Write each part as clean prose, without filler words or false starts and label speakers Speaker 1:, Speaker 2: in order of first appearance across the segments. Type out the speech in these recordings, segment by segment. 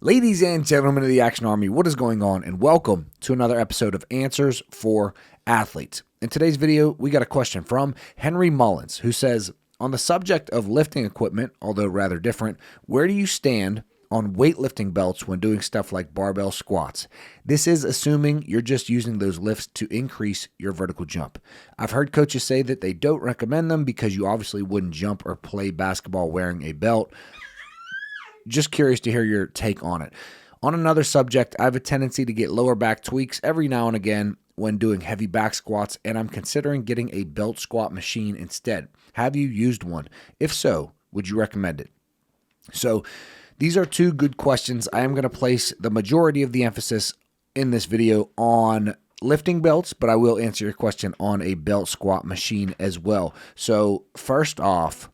Speaker 1: Ladies and gentlemen of the Action Army, what is going on? And welcome to another episode of Answers for Athletes. In today's video, we got a question from Henry Mullins, who says, on the subject of lifting equipment, although rather different, where do you stand on weightlifting belts when doing stuff like barbell squats? This is assuming you're just using those lifts to increase your vertical jump. I've heard coaches say that they don't recommend them because you obviously wouldn't jump or play basketball wearing a belt. Just curious to hear your take on it. On another subject, I have a tendency to get lower back tweaks every now and again when doing heavy back squats, and I'm considering getting a belt squat machine instead. Have you used one? If so, would you recommend it? So these are two good questions. I am going to place the majority of the emphasis in this video on lifting belts, but I will answer your question on a belt squat machine as well. So first off,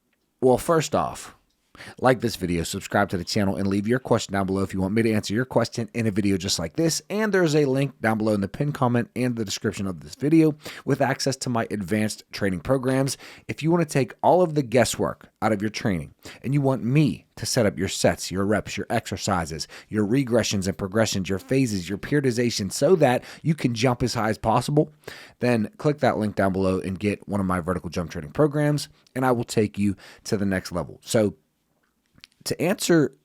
Speaker 1: like this video, subscribe to the channel, and leave your question down below if you want me to answer your question in a video just like this. And there's a link down below in the pinned comment and the description of this video with access to my advanced training programs. If you want to take all of the guesswork out of your training and you want me to set up your sets, your reps, your exercises, your regressions and progressions, your phases, your periodization so that you can jump as high as possible, then click that link down below and get one of my vertical jump training programs, and I will take you to the next level. So to answer,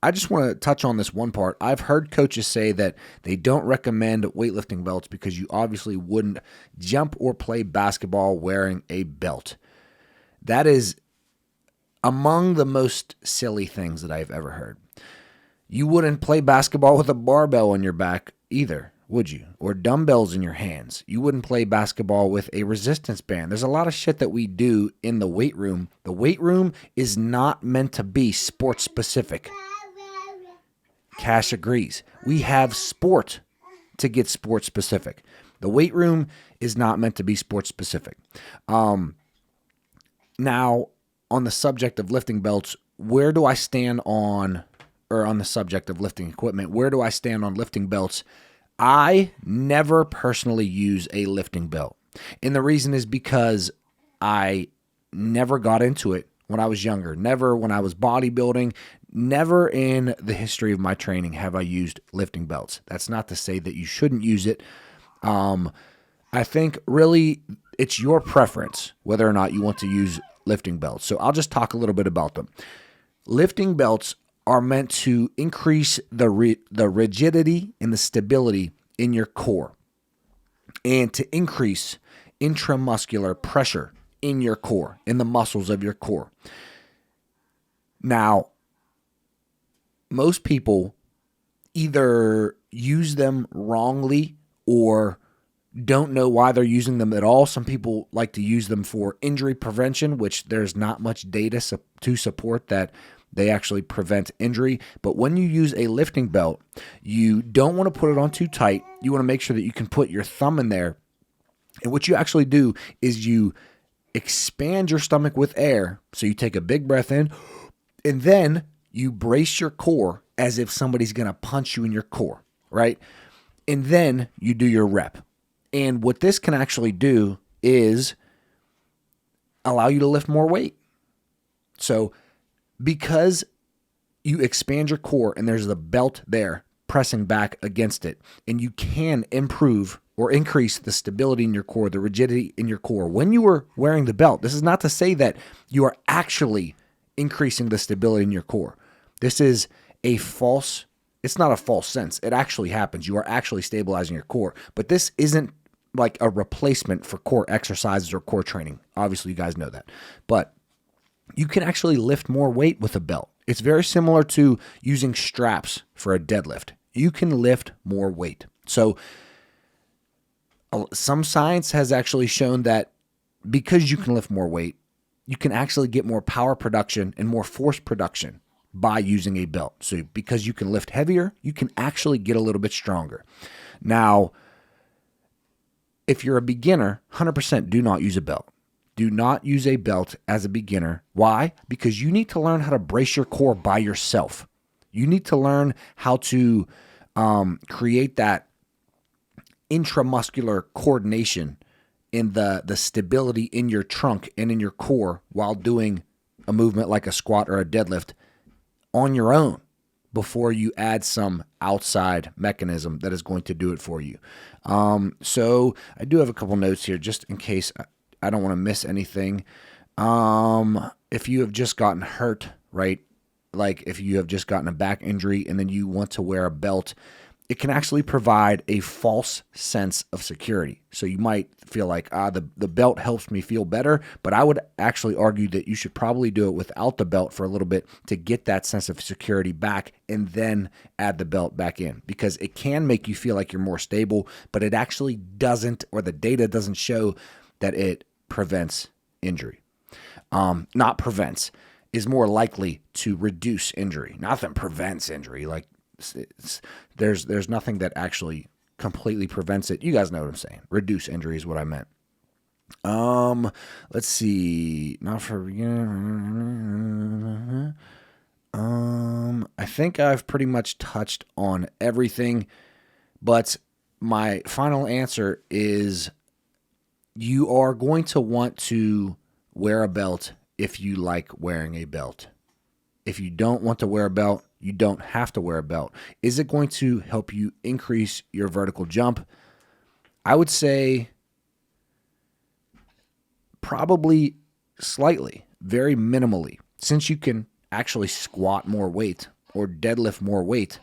Speaker 1: I just want to touch on this one part. I've heard coaches say that they don't recommend weightlifting belts because you obviously wouldn't jump or play basketball wearing a belt. That is among the most silly things that I've ever heard. You wouldn't play basketball with a barbell on your back either, would you? Or dumbbells in your hands. You wouldn't play basketball with a resistance band. There's a lot of shit that we do in the weight room. The weight room is not meant to be sports specific. Cash agrees. We have sport to get sports specific. The weight room is not meant to be sports specific. Now, on the subject of lifting belts, where do I stand on the subject of lifting equipment, where do I stand on lifting belts? I never personally use a lifting belt. And the reason is because I never got into it when I was younger. Never when I was bodybuilding. Never in the history of my training have I used lifting belts. That's not to say that you shouldn't use it. I think really it's your preference whether or not you want to use lifting belts. So I'll just talk a little bit about them. Lifting belts are meant to increase the rigidity and the stability in your core and to increase intramuscular pressure in your core, in the muscles of your core. Now, most people either use them wrongly or don't know why they're using them at all. Some people like to use them for injury prevention, which there's not much data to support that they actually prevent injury. But when you use a lifting belt, you don't want to put it on too tight. You want to make sure that you can put your thumb in there. And what you actually do is you expand your stomach with air. So you take a big breath in, and then you brace your core as if somebody's going to punch you in your core, right? And then you do your rep. And what this can actually do is allow you to lift more weight. So because you expand your core and there's the belt there pressing back against it, and you can improve or increase the stability in your core, the rigidity in your core. When you are wearing the belt, this is not to say that you are actually increasing the stability in your core. This is it's not a false sense. It actually happens. You are actually stabilizing your core, but this isn't like a replacement for core exercises or core training. Obviously, you guys know that, but you can actually lift more weight with a belt. It's very similar to using straps for a deadlift. You can lift more weight. So some science has actually shown that because you can lift more weight, you can actually get more power production and more force production by using a belt. So because you can lift heavier, you can actually get a little bit stronger. Now, if you're a beginner, 100% do not use a belt. Do not use a belt as a beginner. Why? Because you need to learn how to brace your core by yourself. You need to learn how to create that intramuscular coordination in the stability in your trunk and in your core while doing a movement like a squat or a deadlift on your own. before you add some outside mechanism that is going to do it for you. So I do have a couple notes here just in case I don't want to miss anything. If you have just gotten hurt, right? Like if you have just gotten a back injury and then you want to wear a belt, it can actually provide a false sense of security. So you might feel like, the belt helps me feel better, but I would actually argue that you should probably do it without the belt for a little bit to get that sense of security back and then add the belt back in, because it can make you feel like you're more stable, but it actually doesn't, or the data doesn't show that it prevents injury. Not prevents, is more likely to reduce injury. Nothing prevents injury. Like there's nothing that actually completely prevents it. You guys know what I'm saying. Reduce injury is what I meant. Let's see. Not for I think I've pretty much touched on everything, but my final answer is you are going to want to wear a belt if you like wearing a belt. If you don't want to wear a belt, you don't have to wear a belt. Is it going to help you increase your vertical jump? I would say probably slightly, very minimally, since you can actually squat more weight or deadlift more weight.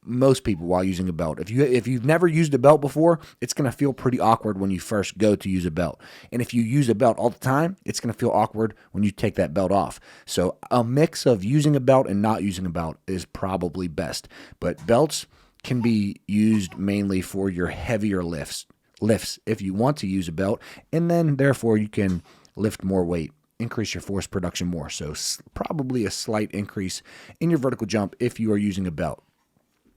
Speaker 1: Most people while using a belt. If you've never used a belt before, it's going to feel pretty awkward when you first go to use a belt. And if you use a belt all the time, it's going to feel awkward when you take that belt off. So a mix of using a belt and not using a belt is probably best. But belts can be used mainly for your heavier lifts if you want to use a belt, and then therefore you can lift more weight, increase your force production more. So probably a slight increase in your vertical jump if you are using a belt.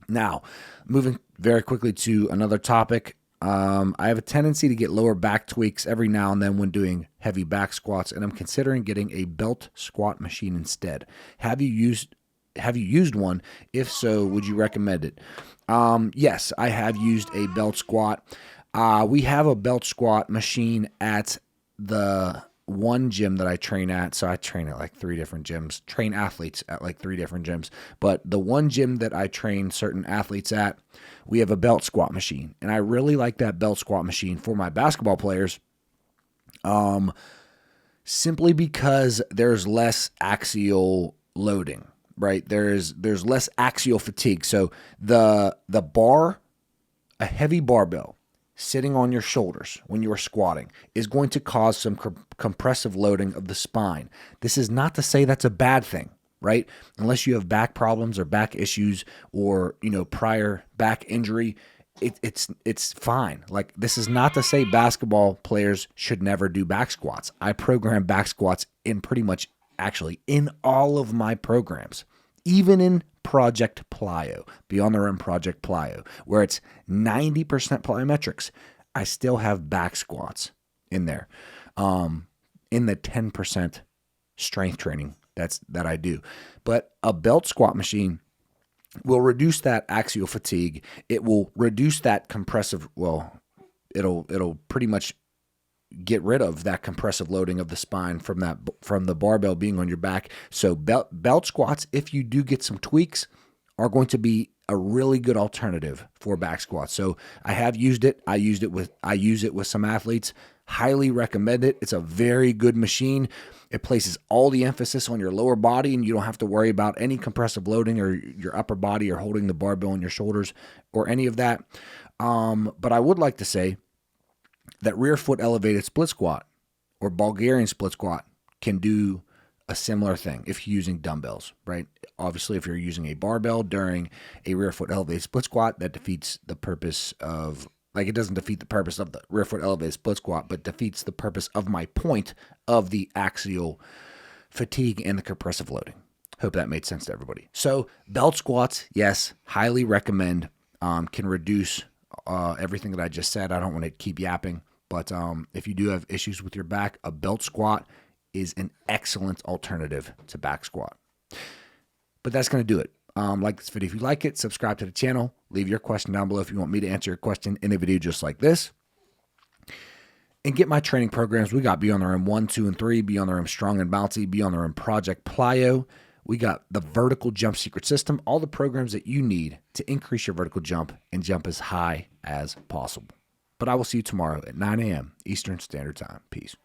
Speaker 1: Now, moving very quickly to another topic, I have a tendency to get lower back tweaks every now and then when doing heavy back squats, and I'm considering getting a belt squat machine instead. Have you used one? If so, would you recommend it? Yes, I have used a belt squat. We have a belt squat machine at the one gym that I train at. So I train at like 3 different gyms, train athletes at like 3 different gyms. But the one gym that I train certain athletes at, we have a belt squat machine. And I really like that belt squat machine for my basketball players. Simply because there's less axial loading, right? There's less axial fatigue. So the bar, a heavy barbell, sitting on your shoulders when you are squatting is going to cause some compressive loading of the spine. This is not to say that's a bad thing, right? Unless you have back problems or back issues or, prior back injury, it's fine. Like, this is not to say basketball players should never do back squats. I program back squats in pretty much, actually, in all of my programs, even in Project Plyo, Beyond the Rim Project Plyo, where it's 90% plyometrics. I still have back squats in there, in the 10% strength training that I do. But a belt squat machine will reduce that axial fatigue. It will reduce that compressive. Well, it'll pretty much get rid of that compressive loading of the spine from the barbell being on your back. So belt squats, if you do get some tweaks, are going to be a really good alternative for back squats. So I have used it. I use it with some athletes. Highly recommend it. It's a very good machine. It places all the emphasis on your lower body, and you don't have to worry about any compressive loading or your upper body or holding the barbell on your shoulders or any of that. But I would like to say that rear foot elevated split squat or Bulgarian split squat can do a similar thing if you're using dumbbells, right? Obviously, if you're using a barbell during a rear foot elevated split squat, that defeats the purpose of, it doesn't defeat the purpose of the rear foot elevated split squat, but defeats the purpose of my point of the axial fatigue and the compressive loading. Hope that made sense to everybody. So belt squats, yes, highly recommend, can reduce everything that I just said. I don't want to keep yapping, but if you do have issues with your back, a belt squat is an excellent alternative to back squat. But that's going to do it. Like this video if you like it, subscribe to the channel, leave your question down below if you want me to answer your question in a video just like this. And get my training programs. We got Beyond the Rim 1, 2, and 3, Beyond the Rim Strong and Bouncy, Beyond the Rim Project Plyo. We got the vertical jump secret system, all the programs that you need to increase your vertical jump and jump as high as possible. But I will see you tomorrow at 9 a.m. Eastern Standard Time. Peace.